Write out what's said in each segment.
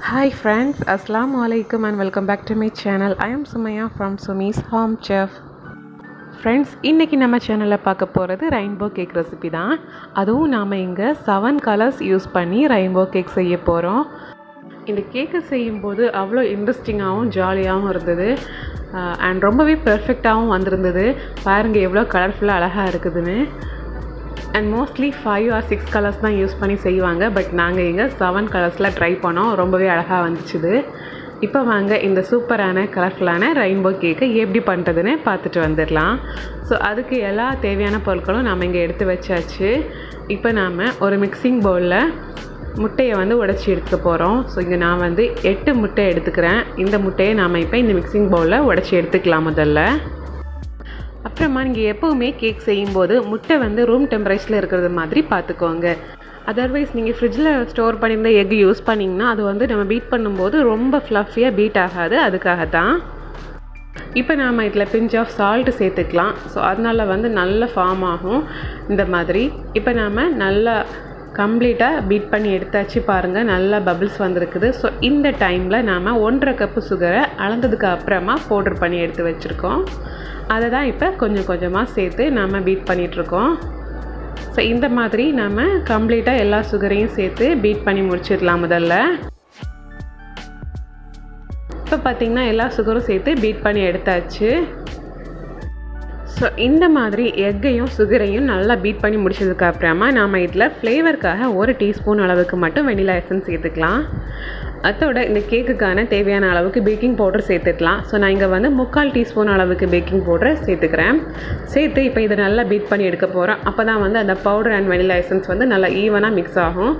Hi friends, Assalamu alaikum and welcome back to my channel. I am Sumaya from Sumi's Home Chef. Friends, இன்றைக்கி நம்ம சேனலில் பார்க்க போகிறது rainbow cake recipe தான். அதுவும் நாம் இங்கே 7 கலர்ஸ் யூஸ் பண்ணி ரெயின்போ கேக் செய்ய போகிறோம். இந்த கேக்கை செய்யும்போது அவ்வளோ இன்ட்ரெஸ்டிங்காகவும் ஜாலியாகவும் இருந்தது அண்ட் ரொம்பவே பெர்ஃபெக்டாகவும் வந்திருந்தது. பாருங்கள் எவ்வளோ கலர்ஃபுல்லாக அழகாக இருக்குதுன்னு. அண்ட் மோஸ்ட்லி 5 or 6 கலர்ஸ் தான் யூஸ் பண்ணி செய்வாங்க. பட் நாங்கள் இங்கே 7 கலர்ஸில் ட்ரை பண்ணோம். ரொம்பவே அழகாக வந்துச்சுது. இப்போ வாங்க இந்த சூப்பரான கலர்ஃபுல்லான ரெயின்போ கேக்கை எப்படி பண்ணுறதுன்னு பார்த்துட்டு வந்துடலாம். ஸோ அதுக்கு எல்லா தேவையான பொருட்களும் நாம் இங்கே எடுத்து வச்சாச்சு. இப்போ நாம் ஒரு மிக்சிங் பவுலில் முட்டையை உடைச்சி எடுத்துக்க போகிறோம். ஸோ இங்கே நான் 8 முட்டை எடுத்துக்கிறேன். இந்த முட்டையை நாம் இப்போ இந்த மிக்சிங் பவுலில் உடைச்சி எடுத்துக்கலாம் முதல்ல. அப்புறமா நீங்கள் எப்போவுமே கேக் செய்யும்போது முட்டை ரூம் டெம்பரேச்சரில் இருக்கிறது மாதிரி பார்த்துக்கோங்க. அதர்வைஸ் நீங்கள் ஃப்ரிட்ஜில் ஸ்டோர் பண்ணியிருந்த எக் யூஸ் பண்ணிங்கன்னா அது நம்ம பீட் பண்ணும்போது ரொம்ப ஃப்ளஃபியாக பீட் ஆகாது. அதுக்காக தான். இப்போ நாம் இதில் பிஞ்ச் ஆஃப் சால்ட்டு சேர்த்துக்கலாம். ஸோ அதனால் நல்ல ஃபார்ம் ஆகும் இந்த மாதிரி. இப்போ நாம் நல்லா கம்ப்ளீட்டாக பீட் பண்ணி எடுத்தாச்சு. பாருங்கள் நல்லா பபிள்ஸ் வந்திருக்குது. ஸோ இந்த டைமில் நாம் 1.5 கப்பு சுகரை அளந்ததுக்கு அப்புறமா பவுட்ரு பண்ணி எடுத்து வச்சுருக்கோம். அதை தான் இப்போ கொஞ்சம் கொஞ்சமாக சேர்த்து நாம் பீட் பண்ணிகிட்ருக்கோம். ஸோ இந்த மாதிரி நாம் கம்ப்ளீட்டாக எல்லா சுகரையும் சேர்த்து பீட் பண்ணி முடிச்சிடலாம் முதல்ல. இப்போ பார்த்திங்கன்னா எல்லா சுகரும் சேர்த்து பீட் பண்ணி எடுத்தாச்சு. ஸோ இந்த மாதிரி எக்கையும் சுகரையும் நல்லா பீட் பண்ணி முடிச்சதுக்கு அப்புறமா நாம் இதில் ஃப்ளேவருக்காக 1 டீஸ்பூன் அளவுக்கு மட்டும் வெனிலா எசன்ஸ் சேர்த்துக்கலாம். அதோட இந்த கேக்குக்கான தேவையான அளவுக்கு பேக்கிங் பவுடர் சேர்த்துக்கலாம். ஸோ நான் இங்கே 3/4 டீஸ்பூன் அளவுக்கு பேக்கிங் பவுடர் சேர்த்துக்கிறேன். சேர்த்து இப்போ இதை நல்லா பீட் பண்ணி எடுக்க போகிறோம். அப்போ தான் அந்த பவுடர் அண்ட் வெனிலா எசன்ஸ் நல்லா ஈவனாக மிக்ஸ் ஆகும்.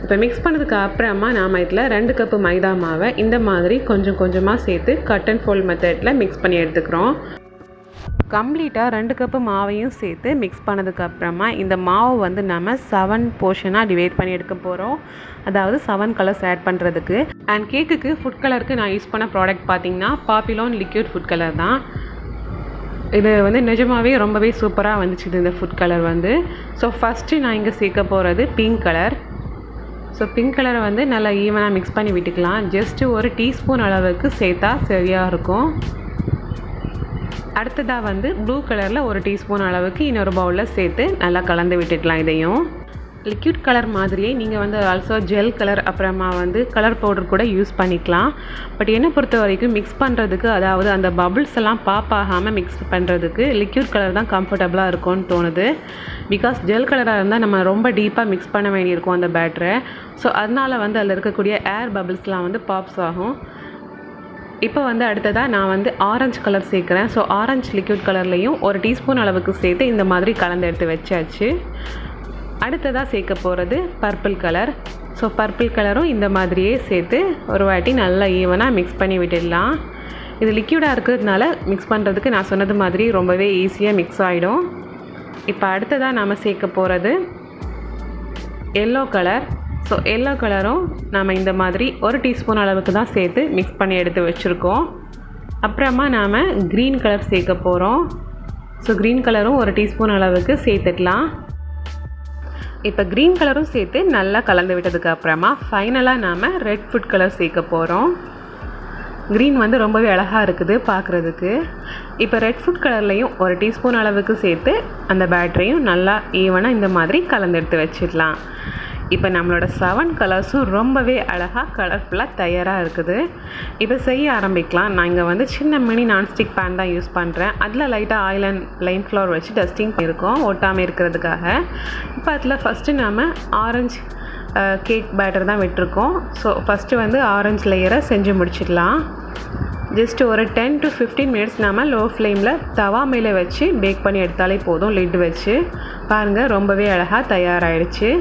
இப்போ மிக்ஸ் பண்ணதுக்கு அப்புறமா நாம் இதில் 2 கப்பு மைதா மாவை இந்த மாதிரி கொஞ்சம் கொஞ்சமாக சேர்த்து கட் அண்ட் ஃபோல்ட் மெத்தடில் மிக்ஸ் பண்ணி எடுத்துக்கிறோம். கம்ப்ளீட்டாக 2 கப்பு மாவையும் சேர்த்து மிக்ஸ் பண்ணதுக்கப்புறமா இந்த மாவு நம்ம 7 போர்ஷனாக டிவைட் பண்ணி எடுக்க போகிறோம். அதாவது 7 கலர்ஸ் ஆட் பண்ணுறதுக்கு. அண்ட் கேக்குக்கு ஃபுட் கலருக்கு நான் யூஸ் பண்ண ப்ராடக்ட் பார்த்திங்கன்னா பாப்பிலோன் லிக்யூட் ஃபுட் கலர் தான். இது நிஜமாகவே ரொம்பவே சூப்பராக வந்துச்சு இந்த ஃபுட் கலர் ஸோ ஃபஸ்ட்டு நான் இங்கே சேர்க்க போகிறது பிங்க் கலர். ஸோ பிங்க் கலரை நல்லா ஈவனாக மிக்ஸ் பண்ணி விட்டுக்கலாம். ஜஸ்ட்டு 1 டீஸ்பூன் அளவுக்கு சேர்த்தா சரியாக இருக்கும். அடுத்ததாக ப்ளூ கலரில் 1 டீஸ்பூன் அளவுக்கு இன்னொரு பவுலில் சேர்த்து நல்லா கலந்து விட்டுடலாம். இதையும் லிக்யூட் கலர் மாதிரியே நீங்கள் ஆல்சோ ஜெல் கலர் அப்புறமா கலர் பவுடர் கூட யூஸ் பண்ணிக்கலாம். பட் என்னை பொறுத்த வரைக்கும் மிக்ஸ் பண்ணுறதுக்கு, அதாவது அந்த பபிள்ஸ் எல்லாம் பாப் ஆகாமல் மிக்ஸ் பண்ணுறதுக்கு லிக்யூட் கலர் தான் கம்ஃபர்டபுளாக இருக்கும்னு தோணுது. பிகாஸ் ஜெல் கலராக இருந்தால் நம்ம ரொம்ப டீப்பாக மிக்ஸ் பண்ண வேண்டியிருக்கும் அந்த பேட்டரை. ஸோ அதனால் அதில் இருக்கக்கூடிய ஏர் பபிள்ஸ்லாம் பாப்ஸ் ஆகும். இப்போ அடுத்ததாக நான் ஆரஞ்சு கலர் சேர்க்குறேன். ஸோ ஆரஞ்சு லிக்யூட் கலர்லேயும் 1 டீஸ்பூன் அளவுக்கு சேர்த்து இந்த மாதிரி கலந்து எடுத்து வச்சாச்சு. அடுத்ததாக சேர்க்க போகிறது பர்பிள் கலர். ஸோ பர்பிள் கலரும் இந்த மாதிரியே சேர்த்து ஒரு வாட்டி நல்லா ஈவனாக மிக்ஸ் பண்ணி விட்டுடலாம். இது லிக்யூடாக இருக்கிறதுனால மிக்ஸ் பண்ணுறதுக்கு நான் சொன்னது மாதிரி ரொம்பவே ஈஸியாக மிக்ஸ் ஆகிடும். இப்போ அடுத்ததாக நாம் சேர்க்க போகிறது எல்லோ கலர். ஸோ எல்லோ கலரும் நாம் இந்த மாதிரி 1 டீஸ்பூன் அளவுக்கு தான் சேர்த்து மிக்ஸ் பண்ணி எடுத்து வச்சுருக்கோம். அப்புறமா நாம் க்ரீன் கலர் சேர்க்க போகிறோம். ஸோ க்ரீன் கலரும் 1 டீஸ்பூன் அளவுக்கு சேர்த்துக்கலாம். இப்போ க்ரீன் கலரும் சேர்த்து நல்லா கலந்து விட்டதுக்கு அப்புறமா ஃபைனலாக நாம் ரெட் ஃபுட் கலர் சேர்க்க போகிறோம். க்ரீன் ரொம்பவே அழகாக இருக்குது பார்க்குறதுக்கு. இப்போ ரெட் ஃபுட் கலர்லேயும் 1 டீஸ்பூன் அளவுக்கு சேர்த்து அந்த பேட்டரையும் நல்லா ஈவனாக இந்த மாதிரி கலந்து எடுத்து வச்சிடலாம். இப்போ நம்மளோட 7 கலர்ஸும் ரொம்பவே அழகாக கலர்ஃபுல்லாக தயாராக இருக்குது. இப்போ செய்ய ஆரம்பிக்கலாம். நான் இங்கே சின்ன மினி நான்ஸ்டிக் பேன் தான் யூஸ் பண்ணுறேன். அதில் லைட்டாக ஆயில் அண்ட் லைன் ஃப்ளவர் வச்சு டஸ்டிங் இருக்கும் ஒட்டாமல் இருக்கிறதுக்காக. இப்போ அதில் ஃபஸ்ட்டு நாம் ஆரஞ்சு கேக் பேட்டர் தான் விட்டுருக்கோம். ஸோ ஃபஸ்ட்டு ஆரஞ்சு லேயரை செஞ்சு முடிச்சிடலாம். ஜஸ்ட் ஒரு 10 to 15 மினிட்ஸ் நாம் லோ ஃப்ளேமில் தவா மேலே வச்சு பேக் பண்ணி எடுத்தாலே போதும். லிட் வச்சு பாருங்கள் ரொம்பவே அழகாக தயாராகிடுச்சு.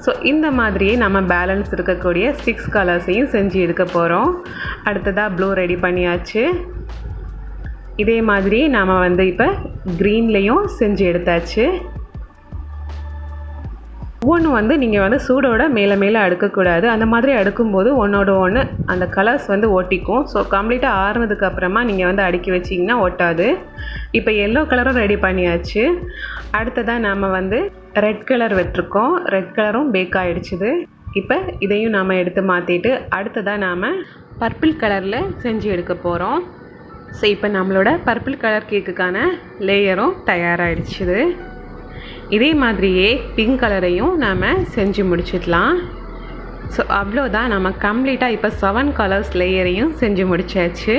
ஸோ இந்த மாதிரியே நம்ம பேலன்ஸ் இருக்கக்கூடிய 6 கலர்ஸையும் செஞ்சு எடுக்க போகிறோம். அடுத்ததாக ப்ளூ ரெடி பண்ணியாச்சு. இதே மாதிரியே நாம் இப்போ க்ரீன்லேயும் செஞ்சு எடுத்தாச்சு. ஒவ்வொன்று நீங்கள் சூடோட மேலே மேலே அடுக்கக்கூடாது. அந்த மாதிரி அடுக்கும்போது ஒன்றோட ஒன்று அந்த கலர்ஸ் ஒட்டிக்கும். ஸோ கம்ப்ளீட்டாக ஆறுனதுக்கு அப்புறமா நீங்கள் அடுக்கி வச்சிங்கன்னா ஒட்டாது. இப்போ எல்லோ கலரும் ரெடி பண்ணியாச்சு. அடுத்ததாக நாம் ரெட் கலர் விட்டுருக்கோம். ரெட் கலரும் பேக் ஆகிடுச்சுது. இப்போ இதையும் நாம் எடுத்து மாற்றிட்டு அடுத்ததாக நாம் பர்பிள் கலரில் செஞ்சு எடுக்க போகிறோம். ஸோ இப்போ நம்மளோட பர்பிள் கலர் கேக்குக்கான லேயரும் தயாராகிடுச்சுது. இதே மாதிரியே பிங்க் கலரையும் நாம் செஞ்சு முடிச்சிடலாம். ஸோ அவ்வளோதான், நம்ம கம்ப்ளீட்டாக இப்போ 7 கலர்ஸ் லேயரையும் செஞ்சு முடிச்சாச்சு.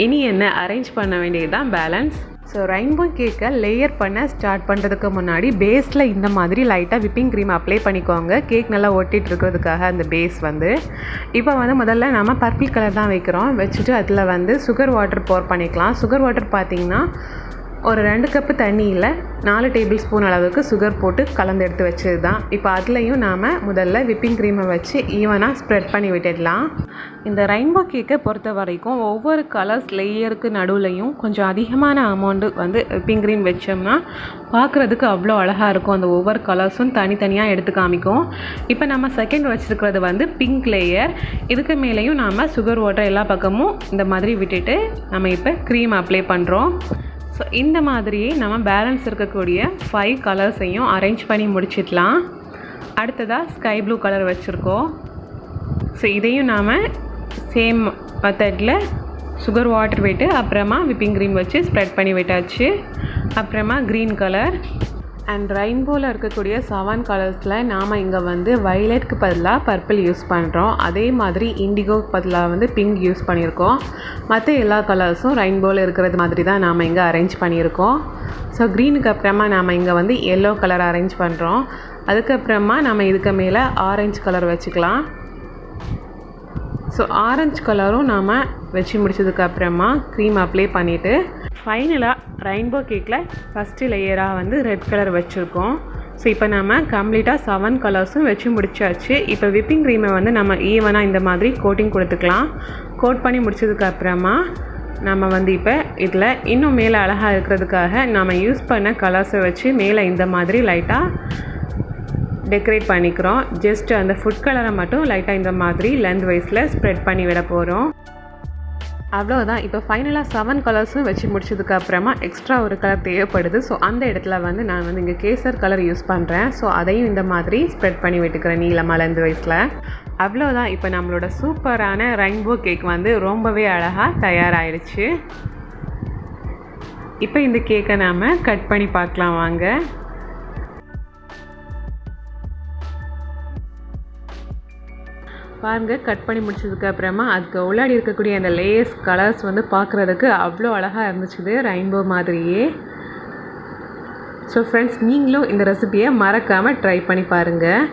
இனி என்ன அரேஞ்ச் பண்ண வேண்டியது தான் பேலன்ஸ். ஸோ ரெயின்போ கேக்கை லேயர் பண்ண ஸ்டார்ட் பண்ணுறதுக்கு முன்னாடி பேஸில் இந்த மாதிரி லைட்டாக விப்பிங் க்ரீம் அப்ளை பண்ணிக்கோங்க. கேக் நல்லா ஒட்டிகிட்டு இருக்கிறதுக்காக அந்த பேஸ் இப்போ முதல்ல நம்ம பர்பிள் கலர் தான் வைக்கிறோம். வச்சுட்டு அதில் சுகர் வாட்டர் போர் பண்ணிக்கலாம். சுகர் வாட்டர் பார்த்திங்கன்னா ஒரு 2 கப்பு தண்ணியில் 4 டேபிள் ஸ்பூன் அளவுக்கு சுகர் போட்டு கலந்து எடுத்து வச்சது தான். இப்போ அதுலேயும் நாம் முதல்ல விப்பிங் க்ரீமை வச்சு ஈவனாக ஸ்ப்ரெட் பண்ணி விட்டுடலாம். இந்த ரெயின்போ கேக்கை பொறுத்த வரைக்கும் ஒவ்வொரு கலர்ஸ் லேயருக்கு நடுவுலையும் கொஞ்சம் அதிகமான அமௌண்ட்டு விப்பிங் க்ரீம் வச்சோம்னா பார்க்குறதுக்கு அவ்வளோ அழகாக இருக்கும். அந்த ஒவ்வொரு கலர்ஸும் தனித்தனியாக எடுத்து காமிக்கும். இப்போ நம்ம செகண்ட் வச்சுருக்கிறது பிங்க் லேயர். இதுக்கு மேலேயும் நாம் சுகர் வாட்டர் எல்லா பக்கமும் இந்த மாதிரி விட்டுட்டு நம்ம இப்போ க்ரீம் அப்ளை பண்ணுறோம். ஸோ இந்த மாதிரியே நம்ம பேலன்ஸ் இருக்கக்கூடிய 5 கலர்ஸையும் அரேஞ்ச் பண்ணி முடிச்சிடலாம். அடுத்ததாக ஸ்கை ப்ளூ கலர் வச்சுருக்கோம். ஸோ இதையும் நாம் சேம் மெத்தடில் சுகர் வாட்டர் விட்டு அப்புறமா விப்பிங் க்ரீம் வச்சு ஸ்ப்ரெட் பண்ணி விட்டாச்சு. அப்புறமா க்ரீன் கலர் அண்ட் ரெயின்போவில் இருக்கக்கூடிய 7 கலர்ஸில் நாம் இங்கே வயலட்டுக்கு பதிலாக பர்பிள் யூஸ் பண்ணுறோம். அதே மாதிரி இண்டிகோக்கு பதிலாக பிங்க் யூஸ் பண்ணியிருக்கோம். மற்ற எல்லா கலர்ஸும் ரெயின்போவில் இருக்கிறது மாதிரி தான் நாம் இங்கே அரேஞ்ச் பண்ணியிருக்கோம். ஸோ க்ரீனுக்கு அப்புறமா நாம் இங்கே எல்லோ கலர் அரேஞ்ச் பண்ணுறோம். அதுக்கப்புறமா நம்ம இதுக்கு மேலே ஆரஞ்சு கலர் வச்சுக்கலாம். ஸோ ஆரஞ்சு கலரும் நாம் வச்சு முடிச்சதுக்கப்புறமா க்ரீம் அப்ளை பண்ணிவிட்டு ஃபைனலாக ரெயின்போ கேக்கில் ஃபஸ்ட்டு லேயராக ரெட் கலர் வச்சுருக்கோம். ஸோ இப்போ நம்ம கம்ப்ளீட்டாக 7 கலர்ஸும் வச்சு முடிச்சாச்சு. இப்போ விப்பிங் க்ரீமை நம்ம ஈவனாக இந்த மாதிரி கோட்டிங் கொடுத்துக்கலாம். கோட் பண்ணி முடிச்சதுக்கப்புறமா நம்ம இப்போ இதில் இன்னும் மேலே அழகாக இருக்கிறதுக்காக நம்ம யூஸ் பண்ண கலர்ஸை வச்சு மேலே இந்த மாதிரி லைட்டாக டெக்கரேட் பண்ணிக்கிறோம். ஜஸ்ட் அந்த ஃபுட் கலரை மட்டும் லைட்டாக இந்த மாதிரி லென்த் வைஸில் ஸ்ப்ரெட் பண்ணி விட போகிறோம். அவ்வளோதான். இப்போ ஃபைனலாக 7 கலர்ஸும் வச்சு முடிச்சதுக்கப்புறமா எக்ஸ்ட்ரா ஒரு கலர் தேவைப்படுது. ஸோ அந்த இடத்துல நான் இங்கே கேசர் கலர் யூஸ் பண்ணுறேன். ஸோ அதையும் இந்த மாதிரி ஸ்ப்ரெட் பண்ணி விட்டுக்கிறேன் நீளமாக லென்த் வைஸில். அவ்வளோதான். இப்போ நம்மளோட சூப்பரான ரெயின்போ கேக் ரொம்பவே அழகாக தயாராகிடுச்சு. இப்போ இந்த கேக்கை நாம் கட் பண்ணி பார்க்கலாம் வாங்க. பாருங்கள், கட் பண்ணி முடிச்சதுக்கப்புறமா அதுக்கு உள்ளாடி இருக்கக்கூடிய அந்த லேயர்ஸ் கலர்ஸ் பார்க்குறதுக்கு அவ்வளோ அழகாக இருந்துச்சு, ரெயின்போ மாதிரியே. ஸோ ஃப்ரெண்ட்ஸ், நீங்களும் இந்த ரெசிபியை மறக்காமல் ட்ரை பண்ணி பாருங்கள்.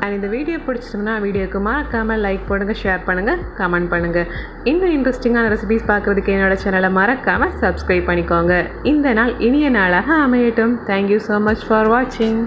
அண்ட் இந்த வீடியோ பிடிச்சிருந்தா வீடியோக்கு மறக்காமல் லைக் பண்ணுங்கள், ஷேர் பண்ணுங்கள், கமெண்ட் பண்ணுங்கள். இன்னும் இன்ட்ரெஸ்டிங்கான ரெசிபிஸ் பார்க்குறதுக்கு என்னோடய சேனலை மறக்காமல் சப்ஸ்கிரைப் பண்ணிக்கோங்க. இந்த நாள் இனிய நாளாக அமையட்டும். தேங்க்யூ ஸோ மச் ஃபார் வாட்சிங்.